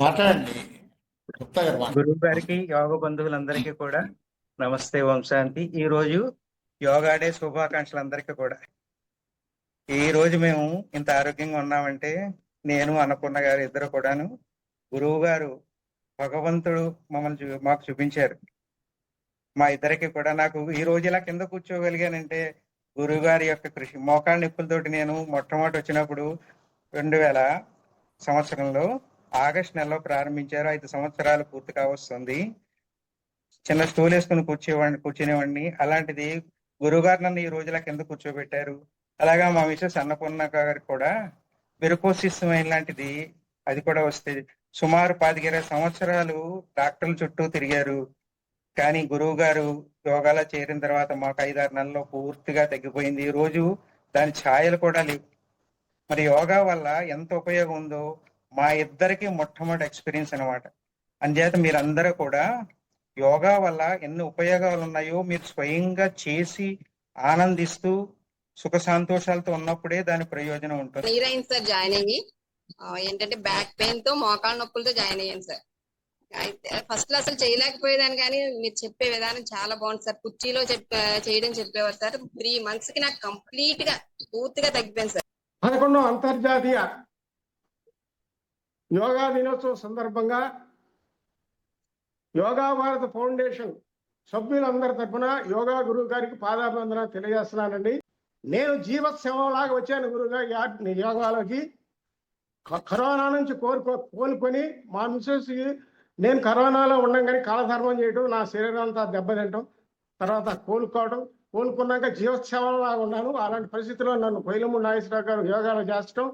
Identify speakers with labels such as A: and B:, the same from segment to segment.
A: మాట్లాడండి. గుప్తా గారు
B: గురువు
A: మాట్లాడండి.
B: గారికి యోగ బంధువులందరికీ కూడా నమస్తే, ఓం శాంతి. ఈ రోజు యోగా డే శుభాకాంక్షలు అందరికీ కూడా. ఈ రోజు మేము ఇంత ఆరోగ్యంగా ఉన్నామంటే నేను అన్నపూర్ణ గారు ఇద్దరు కూడాను గురువు గారు భగవంతుడు మాకు చూపించారు. మా ఇద్దరికి కూడా నాకు ఈ రోజు ఇలా కింద కూర్చోగలిగానంటే గురువు గారి యొక్క కృషి. మోకాళ్ళ నొప్పులతోటి నేను మొట్టమొదటి వచ్చినప్పుడు 2000 సంవత్సరంలో ఆగస్టు నెలలో ప్రారంభించారు. 5 సంవత్సరాలు పూర్తి కావస్తుంది. చిన్న స్టూల్ వేసుకుని కూర్చునేవాడిని. అలాంటిది గురువుగారు నన్ను ఈ రోజులా కింద కూర్చోబెట్టారు. అలాగా మా మిసెస్ అన్నపూర్ణ గారికి కూడా వెరికోసిస్ లాంటిది అది కూడా వస్తే సుమారు 15 సంవత్సరాలు డాక్టర్ల చుట్టూ తిరిగారు. కానీ గురువు గారు యోగాలో చేరిన తర్వాత మాకు 5-6 నెలల్లో పూర్తిగా తగ్గిపోయింది. ఈ రోజు దాని ఛాయలు కూడా లేవు. మరి యోగా వల్ల ఎంత ఉపయోగం ఉందో మా ఇద్దరికి మొట్టమొదటి ఎక్స్పీరియన్స్ అనమాట. అందుచేత మీరందరూ కూడా యోగా వల్ల ఎన్ని ఉపయోగాలు ఉన్నాయో మీరు స్వయంగా చేసి ఆనందిస్తూ సుఖ సంతోషాలతో ఉన్నప్పుడే దాని ప్రయోజనం ఉంటుంది.
C: నీరైంది సార్ జాయిన్ అయ్యి ఏంటంటే బ్యాక్ పెయిన్ తో మోకాళ్ళ నొప్పులతో జాయిన్ అయ్యాను సార్. అయితే ఫస్ట్ లో అసలు చేయలేకపోయేదాన్ని, కానీ మీరు చెప్పే విధానం చాలా బాగుంది సార్. కుర్చీలో చేయడం చెప్పేవారు సార్. 3 months కి నాకు కంప్లీట్ గా పూర్తిగా తగ్గిపోయింది సార్.
D: 11వ అంతర్జాతీయ యోగా దినోత్సవం సందర్భంగా యోగా భారత ఫౌండేషన్ సభ్యులందరి తరఫున యోగా గురువు గారికి పాదాభివందన తెలియజేస్తున్నానండి. నేను జీవత్సవంలాగా వచ్చాను గురువుగారి యోగాలోకి. కరోనా నుంచి కోలుకొని మా మిసెస్ నేను కరోనాలో ఉండగానే కాలధర్మం చేయడం, నా శరీరం అంతా దెబ్బతింటాం, తర్వాత కోలుకున్నాక జీవోత్సవంలాగా ఉన్నాను. అలాంటి పరిస్థితిలో నన్ను కొయిలమూడి నాగేశ్వరరావు గారు యోగాలో చేర్చడం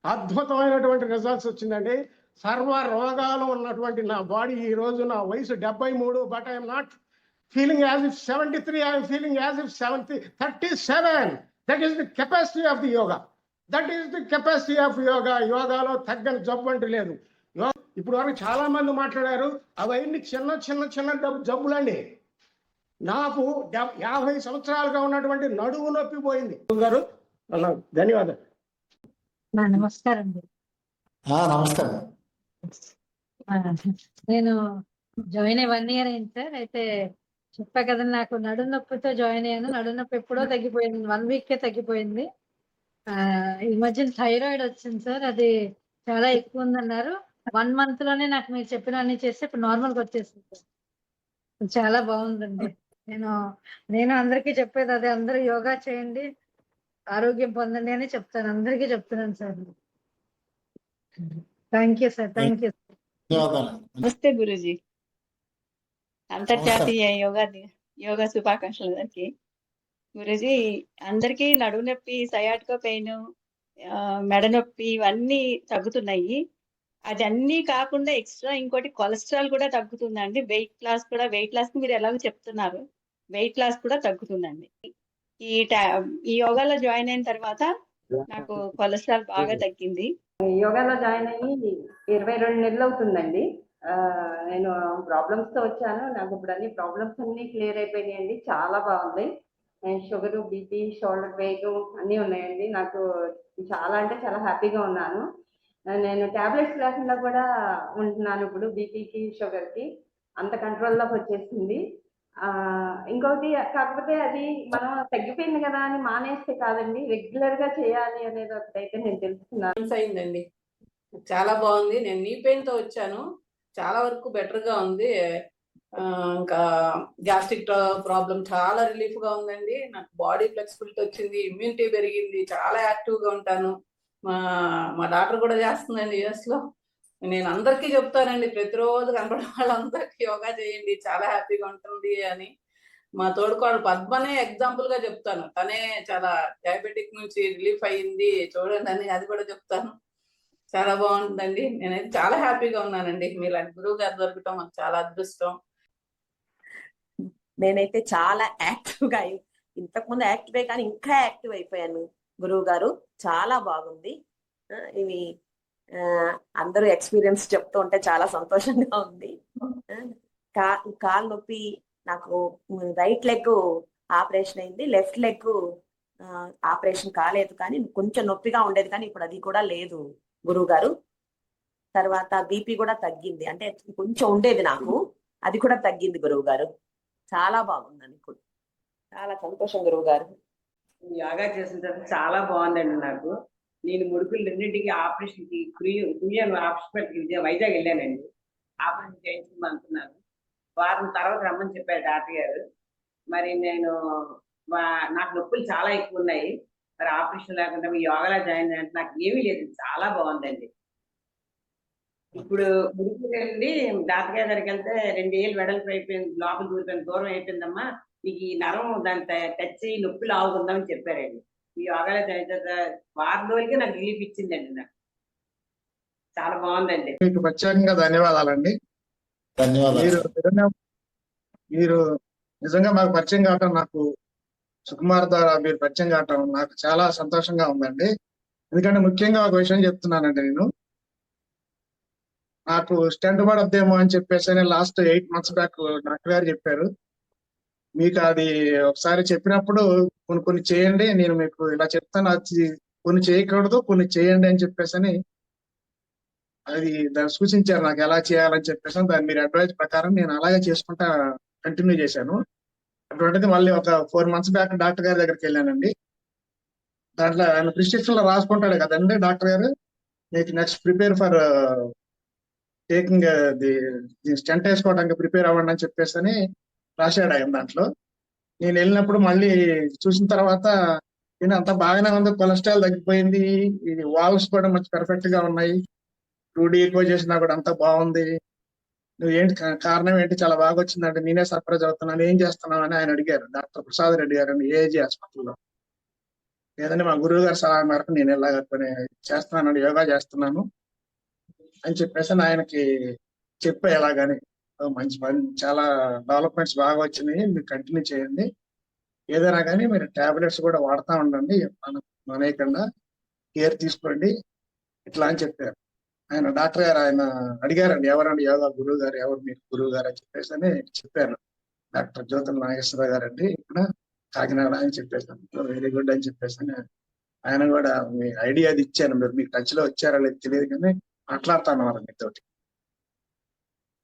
D: అద్భుతమైనటువంటి రిజల్ట్స్ వచ్చిందండి. సర్వ రోగాలు ఉన్నటువంటి నా బాడీ ఈ రోజు, నా వయసు 73, but I'm not feeling as if 73, I'm feeling as if 37. That is the capacity of the yoga. That is the capacity of yoga. యోగాలో తగ్గని జబ్బు అంటూ లేదు. ఇప్పుడు వరకు చాలా మంది మాట్లాడారు, అవన్నీ చిన్న జబ్బులండి. నాకు 50 సంవత్సరాలుగా ఉన్నటువంటి నడుము నొప్పి పోయింది. గారు ధన్యవాదాలు.
E: నమస్కారం.
A: నమస్కారం.
E: నేను జాయిన్ అయ్యి 1 year అయింది సార్. అయితే చెప్పా కదా, నాకు నడుము నొప్పితో జాయిన్ అయ్యాను. నడుము నొప్పి ఎప్పుడో తగ్గిపోయింది, 1 week తగ్గిపోయింది. ఈ మధ్యన థైరాయిడ్ వచ్చింది సార్. అది చాలా ఎక్కువ ఉందన్నారు. 1 month లోనే నాకు మీరు చెప్పిన అన్ని చేస్తే ఇప్పుడు నార్మల్గా వచ్చేసింది సార్. చాలా బాగుందండి. నేను అందరికీ చెప్పేది అదే, అందరూ యోగా చేయండి, ఆరోగ్యం పొందండి అని చెప్తాను, అందరికీ చెప్తున్నాను sir. Thank you sir. Thank you.
F: నమస్తే గురూజీ. అంతర్జాతీయ యోగా శుభాకాంక్షలు అందరికి. గురూజీ, అందరికీ నడుము నొప్పి, సయాటికా పెయిన్, మెడ నొప్పి ఇవన్నీ తగ్గుతున్నాయి. అది అన్నీ కాకుండా ఎక్స్ట్రా ఇంకోటి కొలెస్ట్రాల్ కూడా తగ్గుతుందండి. వెయిట్ లాస్ మీరు ఎలాగో చెప్తున్నారు, వెయిట్ లాస్ కూడా తగ్గుతుందండి. ఈ యోగాలో జాయిన్ అయిన తర్వాత నాకు కొలెస్ట్రాల్ బాగా తగ్గింది.
G: యోగాలో జాయిన్ అయ్యి 22 నెలలు అవుతుందండి. నేను ప్రాబ్లమ్స్ తో వచ్చాను. నాకు ఇప్పుడు అన్ని ప్రాబ్లమ్స్ అన్ని క్లియర్ అయిపోయినాయండి. చాలా బాగుంది. షుగర్, బీపీ, షోల్డర్ పెయిన్ అన్నీ ఉన్నాయండి. నాకు చాలా అంటే చాలా హ్యాపీగా ఉన్నాను. నేను టాబ్లెట్స్ లేకుండా కూడా ఉంటున్నాను ఇప్పుడు. బీపీకి, షుగర్కి అంత కంట్రోల్లోకి వచ్చేసింది. ఇంకొకటి, కాకపోతే అది మనం తగ్గిపోయింది కదా అని మానేస్తే కాదండి, రెగ్యులర్ గా చేయాలి అనేది ఒకటైతే నేను తెలుసుకున్నాను.
H: అయిందండి, చాలా బాగుంది. నేను నీ పెయిన్ తో వచ్చాను, చాలా వరకు బెటర్ గా ఉంది. ఇంకా గ్యాస్ట్రిక్ ప్రాబ్లం చాలా రిలీఫ్ గా ఉందండి. నాకు బాడీ ఫ్లెక్సిబిలిటీ వచ్చింది, ఇమ్యూనిటీ పెరిగింది, చాలా యాక్టివ్ గా ఉంటాను. మా డాక్టర్ కూడా చేస్తుందండి యుఎస్ లో. నేను అందరికీ చెప్తానండి, ప్రతిరోజు కనపడే వాళ్ళందరికీ యోగా చేయండి, చాలా హ్యాపీగా ఉంటుంది అని. మా తోడుకోళ్ళు పద్మనే ఎగ్జాంపుల్ గా చెప్తాను. తనే చాలా డయాబెటిక్ నుంచి రిలీఫ్ అయ్యింది, చూడండి అని అది కూడా చెప్తాను. చాలా బాగుంటుందండి. నేనైతే చాలా హ్యాపీగా ఉన్నానండి. మీలాంటి గురువు గారు దొరకటం మాకు చాలా అదృష్టం.
F: నేనైతే చాలా యాక్టివ్గా, ఇంతకుముందు యాక్టివే కానీ ఇంకా యాక్టివ్ అయిపోయాను. గురువు గారు చాలా బాగుంది. ఇవి అందరూ ఎక్స్పీరియన్స్ చెప్తూ ఉంటే చాలా సంతోషంగా ఉంది. కాలు నొప్పి, నాకు రైట్ లెగ్ ఆపరేషన్ అయింది, లెఫ్ట్ లెగ్ ఆపరేషన్ కాలేదు, కానీ కొంచెం నొప్పిగా ఉండేది, కానీ ఇప్పుడు అది కూడా లేదు గురువు గారు.
I: తర్వాత బీపీ కూడా తగ్గింది. అంటే కొంచెం ఉండేది నాకు, అది కూడా తగ్గింది గురువు గారు. చాలా బాగుందండి ఇప్పుడు. చాలా సంతోషం గురువు గారు.
J: యోగా చేసిన తర్వాత చాలా బాగుందండి నాకు. నేను ముడుకులు రెండింటికి ఆపరేషన్కి కుయ్యను హాస్పిటల్కి వైజాగ్ వెళ్ళానండి. ఆపరేషన్ చేయించుకోమనుకున్నాను. వారం తర్వాత రమ్మని చెప్పారు డాక్టర్ గారు. మరి నేను నాకు నొప్పులు చాలా ఎక్కువ ఉన్నాయి. మరి ఆపరేషన్ లేకుండా మీ యోగాలో జాయిన్ అంటే నాకు ఏమీ లేదు, చాలా బాగుందండి. ఇప్పుడు ముడుకులు వెళ్ళి డాక్టర్ గారి దగ్గరికి వెళ్తే 2 ఏళ్ళు వెడల్పు అయిపోయింది, లోపల దూరిపోయింది, దూరం అయిపోయిందమ్మా, నీకు ఈ నరం దాన్ని టచ్ చేయి, నొప్పులు ఆగుకుందామని చెప్పారండి. ఈ యోగాలో జాయిన్ చేస్తే వారం రోజులకి నాకు రిలీఫ్ ఇచ్చిందండి. నాకు చాలా బాగుందండి.
D: మీకు ప్రత్యేకంగా ధన్యవాదాలండి.
A: ధన్యవాదాలు.
D: మీరు నిజంగా మాకు పరిచయం కావటం, నాకు సుకుమార్ ద్వారా మీరు పరిచయం కావటం నాకు చాలా సంతోషంగా ఉందండి. ఎందుకంటే ముఖ్యంగా ఒక విషయం చెప్తున్నానండి. నాకు స్టెంట్ పడొద్దేమో అని చెప్పేసి లాస్ట్ 8 months బ్యాక్ డాక్టర్ గారు చెప్పారు. మీకు అది ఒకసారి చెప్పినప్పుడు కొన్ని చేయండి, నేను మీకు ఇలా చెప్తాను, అది కొన్ని చేయకూడదు, కొన్ని చేయండి అని చెప్పేసి అది దాన్ని సూచించారు నాకు ఎలా చేయాలని చెప్పేసి. దాన్ని మీరు అడ్వైజ్ ప్రకారం నేను అలాగే చేసుకుంటా కంటిన్యూ చేశాను. అటువంటిది మళ్ళీ ఒక 4 months బ్యాక్ డాక్టర్ గారి దగ్గరికి వెళ్ళానండి. దాంట్లో ఆయన ప్రిస్క్రిప్షన్ లో రాసుకుంటాడు కదండి డాక్టర్ గారు, మీకు next prepare for taking the stent వేసుకోవడానికి ప్రిపేర్ అవ్వండి అని చెప్పేసి రాశాడు ఆయన. దాంట్లో నేను వెళ్ళినప్పుడు మళ్ళీ చూసిన తర్వాత నేను అంత బాగానే ఉంది, కొలెస్ట్రాల్ తగ్గిపోయింది, ఇది వాల్వ్స్ కూడా మంచి పర్ఫెక్ట్ గా ఉన్నాయి, 2D ఎక్కువ చేసినా కూడా అంత బాగుంది, నువ్వు ఏంటి కారణం ఏంటి, చాలా బాగా వచ్చిందంటే నేనే సర్ప్రైజ్ అవుతున్నాను, ఏం చేస్తున్నావు అని ఆయన అడిగారు. డాక్టర్ ప్రసాద్ రెడ్డి గారు అండి, ఏజీ హాస్పిటల్లో. లేదంటే మా గురువు గారి సలహా మేరకు నేను ఇలా చేస్తున్నానండి, యోగా చేస్తున్నాను అని చెప్పేసి ఆయనకి చెప్పా. ఎలాగని మంచి చాలా డెవలప్మెంట్స్ బాగా వచ్చినాయి, మీరు కంటిన్యూ చేయండి, ఏదైనా కానీ మీరు టాబ్లెట్స్ కూడా వాడుతూ ఉండండి, మానేయకుండా కేర్ తీసుకోండి ఇట్లా అని చెప్పారు ఆయన. డాక్టర్ గారు ఆయన అడిగారండి, ఎవరండి యోగా గురువు గారు, ఎవరు మీకు గురువు గారు అని చెప్పేసి అని చెప్పాను. డాక్టర్ జ్యోతుల నాగేశ్వర గారు అండి, ఇక్కడ కాకినాడ అని చెప్పేసాను. వెరీ గుడ్ అని చెప్పేసి ఆయన కూడా మీ ఐడియా అది ఇచ్చాను. మీరు మీకు టచ్ లో వచ్చారా లేదు తెలియదు కానీ మాట్లాడుతాను వారు మీతోటి.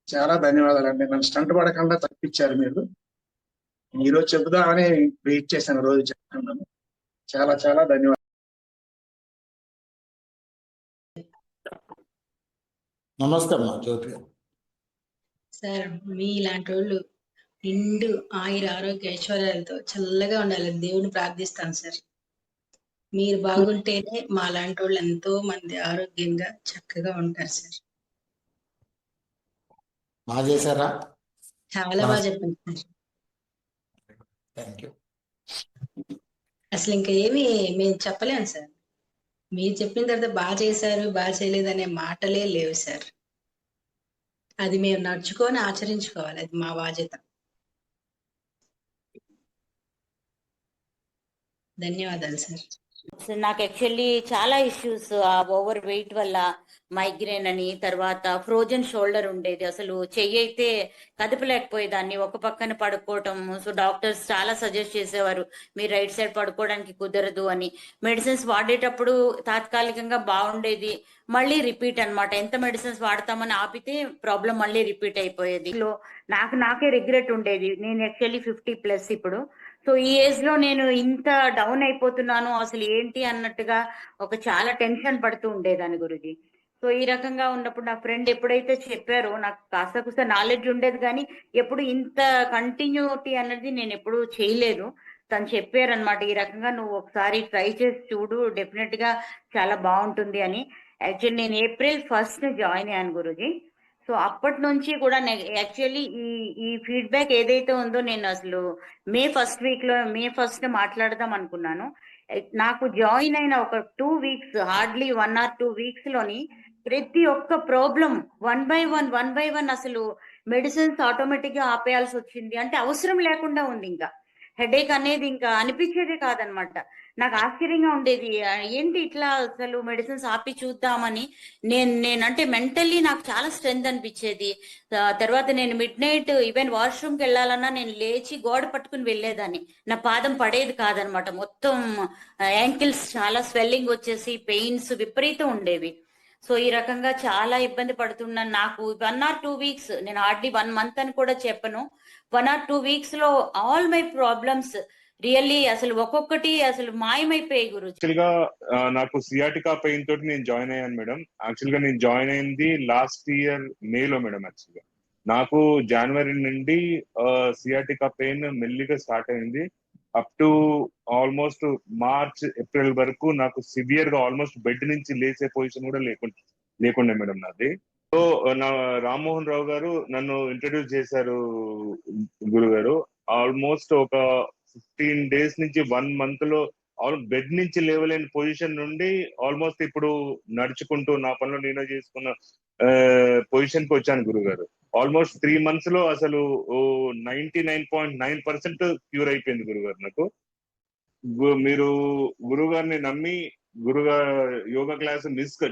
D: చాలా ధన్యవాదాలండి, నన్ను స్టంట్ పడకుండా తప్పించారు మీరు. ఈ రోజు చెబుదామని వెయిట్ చేశాను, రోజు చెప్తున్నాను. చాలా చాలా ధన్యవాదాలు.
A: నమస్కారం జ్యోతి గారు.
K: సార్ మీ ఇలాంటి వాళ్ళు నిండు ఆయుర ఆరోగ్య ఐశ్వర్యాలతో చల్లగా ఉండాలని దేవుని ప్రార్థిస్తాను సార్. మీరు బాగుంటేనే మా లాంటి వాళ్ళు ఎంతో మంది ఆరోగ్యంగా చక్కగా ఉంటారు సార్.
A: బాగా చేశారా?
K: చాలా బాగా చెప్పారు సార్.
A: Thank you.
K: అసలు ఇంకా ఏమి మేము చెప్పలేము సార్. మీరు చెప్పిన తర్వాత బాగా చేశారు, బాగా చేయలేదు అనే మాటలే లేవు సార్. అది మేము నడుచుకొని ఆచరించుకోవాలి, అది మా బాధ్యత. ధన్యవాదాలు సార్.
L: నాకు యాక్చువల్లీ చాలా ఇష్యూస్ ఓవర్ వెయిట్ వల్ల, మైగ్రేన్ అని, తర్వాత ఫ్రోజన్ షోల్డర్ ఉండేది, అసలు చెయ్యి అయితే కదపలేకపోయేదాన్ని, ఒక పక్కన పడుకోవటం. సో డాక్టర్స్ చాలా సజెస్ట్ చేసేవారు, మీరు రైట్ సైడ్ పడుకోవడానికి కుదరదు అని. మెడిసిన్స్ వాడేటప్పుడు తాత్కాలికంగా బాగుండేది, మళ్ళీ రిపీట్ అన్నమాట. ఎంత మెడిసిన్స్ వాడతామని ఆపితే ప్రాబ్లం మళ్ళీ రిపీట్ అయిపోయేది. నాకే రిగ్రెట్ ఉండేది. నేను యాక్చువల్లీ 50+ ఇప్పుడు. సో ఈ ఏజ్ లో నేను ఇంత డౌన్ అయిపోతున్నాను, అసలు ఏంటి అన్నట్టుగా ఒక చాలా టెన్షన్ పడుతూ ఉండేదాన్ని గురుజీ. సో ఈ రకంగా ఉన్నప్పుడు నా ఫ్రెండ్ ఎప్పుడైతే చెప్పారో, నాకు కాస్త నాలెడ్జ్ ఉండేది కానీ ఎప్పుడు ఇంత కంటిన్యూటీ అన్నది నేను ఎప్పుడు చేయలేదు. తను చెప్పారనమాట, ఈ రకంగా నువ్వు ఒకసారి ట్రై చేసి చూడు, డెఫినెట్ గా చాలా బాగుంటుంది అని. యాక్చువల్లీ నేను April 1st జాయిన్ అయ్యాను గురుజీ. సో అప్పటి నుంచి కూడా యాక్చువల్లీ ఈ ఫీడ్బ్యాక్ ఏదైతే ఉందో, నేను అసలు మే 1st మాట్లాడదాం అనుకున్నాను. నాకు జాయిన్ అయిన ఒక 2 weeks, హార్డ్లీ 1 or 2 weeks లోని ప్రతి ఒక్క ప్రాబ్లం వన్ బై వన్ అసలు మెడిసిన్స్ ఆటోమేటిక్ గా ఆపేయాల్సి వచ్చింది. అంటే అవసరం లేకుండా ఉంది, ఇంకా హెడేక్ అనేది ఇంకా అనిపించేదే కాదనమాట. నాకు ఆశ్చర్యంగా ఉండేది, ఏంటి ఇట్లా అసలు మెడిసిన్స్ ఆపి చూద్దామని. నేనంటే మెంటల్లీ నాకు చాలా స్ట్రెంత్ అనిపించేది. తర్వాత నేను మిడ్ నైట్ ఈవెన్ వాష్రూమ్కి వెళ్ళాలన్నా నేను లేచి గోడ పట్టుకుని వెళ్ళేదాన్ని, నా పాదం పడేది కాదనమాట. మొత్తం యాంకిల్స్ చాలా స్వెల్లింగ్ వచ్చేసి పెయిన్స్ విపరీతం ఉండేవి. సో ఈ రకంగా చాలా ఇబ్బంది పడుతున్నాను. నాకు 1 or 2 వీక్స్, నేను హార్డ్లీ 1 మంత్ అని కూడా చెప్పను, 1 or 2 వీక్స్ లో ఆల్ మై ప్రాబ్లమ్స్ రియల్లీ అసలు ఒక్కొక్కటి అసలు మాయమైపోయాయి గురుజీ.
M: యాక్చువల్ గా నాకు సియాటికా పెయిన్ తోటి నేను జాయిన్ అయ్యాను మేడం. యాక్చువల్ గా నేను జాయిన్ అయింది లాస్ట్ ఇయర్ మేలో మేడం. యాక్చువల్ గా నాకు జనవరి నుండి సియాటికా పెయిన్ మెల్లిగా స్టార్ట్ అయింది. Up to almost March April వరకు నాకు సివియర్ గా ఆల్మోస్ట్ బెడ్ నుంచి లేచే పొజిషన్ కూడా లేకుండే మేడం నాది. సో నా రామ్మోహన్ రావు గారు నన్ను ఇంట్రడ్యూస్ చేశారు గురుగారు. ఆల్మోస్ట్ ఒక 15 days నుంచి 1 month లో బెడ్ నుంచి లేవలేని పొజిషన్ నుండి ఆల్మోస్ట్ ఇప్పుడు నడుచుకుంటూ నా పనులు నేనే చేసుకున్న పొజిషన్ కి వచ్చాను గురుగారు. ఆల్మోస్ట్ 3 months లో అసలు 99.9% క్యూర్ అయిపోయింది గురుగారు నాకు. మీరు గురుగారిని నమ్మి యోగా క్లాస్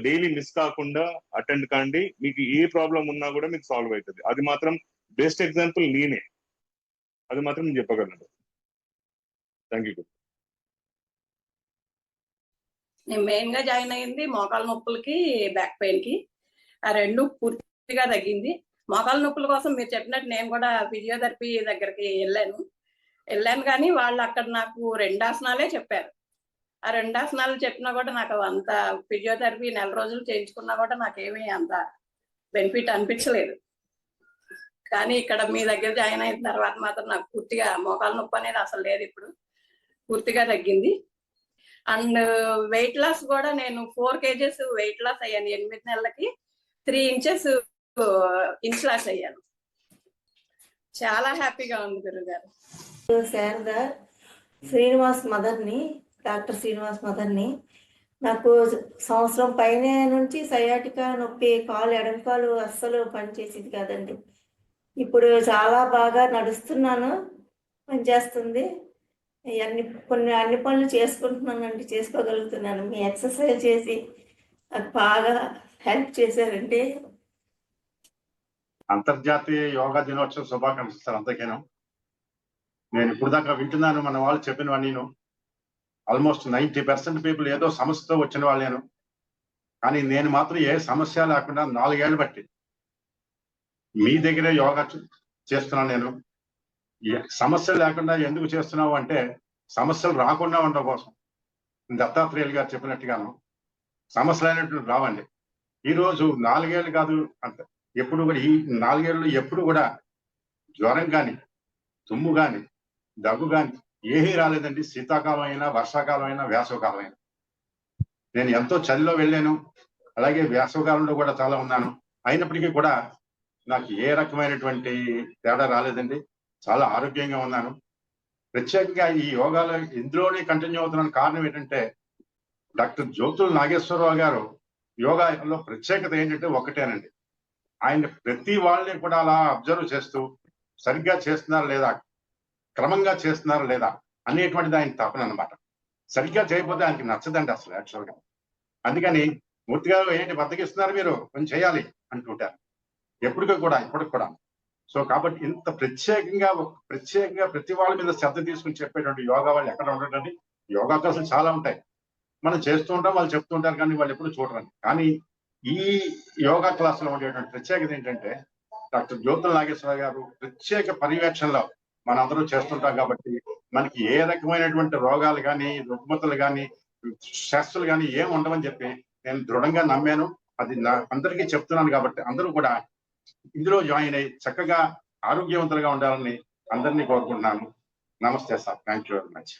M: డైలీ మిస్ కాకుండా అటెండ్ కాండి. మీకు ఏ ప్రాబ్లం ఉన్నా కూడా మీకు సాల్వ్ అవుతుంది. అది మాత్రం బెస్ట్ ఎగ్జాంపుల్ నేనే, అది మాత్రం నేను చెప్పగలను. Thank you.
H: నేను మెయిన్ గా జాయిన్ అయ్యింది మోకాల నొప్పులకి, బ్యాక్ పెయిన్ కి. ఆ రెండు పూర్తిగా తగ్గింది. మోకాల నొప్పుల కోసం మీరు చెప్పినట్టు నేను కూడా ఫిజియోథెరపీ దగ్గరికి వెళ్ళాను కానీ వాళ్ళు అక్కడ నాకు 2 ఆసనాలే చెప్పారు. ఆ 2 ఆసనాలు చెప్పినా కూడా నాకు అంత ఫిజియోథెరపీ 4 రోజులు చేయించుకున్నా కూడా నాకేమీ అంత బెనిఫిట్ అనిపించలేదు. కానీ ఇక్కడ మీ దగ్గర జాయిన్ అయిన తర్వాత మాత్రం నాకు పూర్తిగా మోకాల నొప్పి అనేది అసలు లేదు, ఇప్పుడు పూర్తిగా తగ్గింది. అండ్ వెయిట్ లాస్ కూడా నేను 4 kgs వెయిట్ లాస్ అయ్యాను 8 నెలలకి. 3 inches ఇంచ్ లాస్ అయ్యాను. చాలా హ్యాపీగా ఉంది గురుగారు.
N: శారద శ్రీనివాస్ మదర్ని, డాక్టర్ శ్రీనివాస్ మదర్ని. నాకు సంవత్సరం పైన నుంచి సయాటికా నొప్పి, ఎడమ కాలు అస్సలు పనిచేసేది కాదండి. ఇప్పుడు చాలా బాగా నడుస్తున్నాను, పనిచేస్తుంది. అన్ని పనులు చేసుకుంటున్నానండి, చేసుకోగలుగుతున్నాను. మీ ఎక్సర్సైజ్ చేసి నాకు బాగా హెల్ప్ చేశారండి.
O: అంతర్జాతీయ యోగా దినోత్సవ శుభాకాంక్షలు సార్. అంతకేనా నేను ఇప్పుడు దాకా వింటున్నాను మన వాళ్ళు చెప్పినవన్నీ. ఆల్మోస్ట్ 90% పీపుల్ ఏదో సమస్యతో వచ్చిన వాళ్ళేను, కానీ నేను మాత్రం ఏ సమస్య లేకుండా 4 ఏళ్ళు బట్టి మీ దగ్గరే యోగా చేస్తున్నాను. నేను సమస్యలు లేకుండా ఎందుకు చేస్తున్నావు అంటే సమస్యలు రాకుండా ఉండడం కోసం. దత్తాత్రేయులు గారు చెప్పినట్టుగాను సమస్యలు అనేటువంటి రావండి. ఈరోజు 4 ఏళ్ళు కాదు అంత, ఎప్పుడు కూడా ఈ 4 ఏళ్ళు ఎప్పుడు కూడా జ్వరం కానీ, తుమ్ము కానీ, దగ్గు కానీ ఏమీ రాలేదండి. శీతాకాలం అయినా, వర్షాకాలం అయినా, వేసవకాలం అయినా. నేను ఎంతో చలిలో వెళ్ళాను, అలాగే వేసవకాలంలో కూడా చాలా ఉన్నాను. అయినప్పటికీ కూడా నాకు ఏ రకమైనటువంటి తేడా రాలేదండి. చాలా ఆరోగ్యంగా ఉన్నాను. ప్రత్యేకంగా ఈ యోగాలో ఇందులోనే కంటిన్యూ అవుతున్న కారణం ఏంటంటే డాక్టర్ జ్యోతుల నాగేశ్వరరావు గారు యోగాలో ప్రత్యేకత ఏంటంటే ఒకటేనండి, ఆయన ప్రతి వాళ్ళని కూడా అలా అబ్జర్వ్ చేస్తూ సరిగ్గా చేస్తున్నారా లేదా, క్రమంగా చేస్తున్నారా లేదా అనేటువంటిది ఆయన తపన అనమాట. సరిగ్గా చేయకపోతే ఆయనకి నచ్చదండి అసలు యాక్చువల్గా. అందుకని మూర్తిగా ఏంటి బద్దకిస్తున్నారు మీరు, కొంచెం చేయాలి అంటుంటారు ఇప్పటికి కూడా. సో కాబట్టి ఇంత ప్రత్యేకంగా ప్రతి వాళ్ళ మీద శ్రద్ధ తీసుకుని చెప్పేటువంటి యోగా వాళ్ళు ఎక్కడ ఉండటండి. యోగా క్లాసులు చాలా ఉంటాయి, మనం చేస్తూ ఉంటాం, వాళ్ళు చెప్తూ ఉంటారు, కానీ వాళ్ళు ఎప్పుడు చూడరండి. కానీ ఈ యోగా క్లాసులో ఉండేటువంటి ప్రత్యేకత ఏంటంటే డాక్టర్ జ్యోతుల నాగేశ్వరరావు గారు ప్రత్యేక పర్యవేక్షణలో మనందరూ చేస్తుంటాం కాబట్టి మనకి ఏ రకమైనటువంటి రోగాలు కానీ, రుగ్మతలు కానీ, స్ట్రెస్లు కానీ ఏం ఉండవని చెప్పి నేను దృఢంగా నమ్మాను. అది అందరికీ చెప్తున్నాను కాబట్టి అందరూ కూడా ఇందులో జాయిన్ అయ్యి చక్కగా ఆరోగ్యవంతులుగా ఉండాలని అందరినీ కోరుకుంటున్నాను. నమస్తే sir. Thank you very much.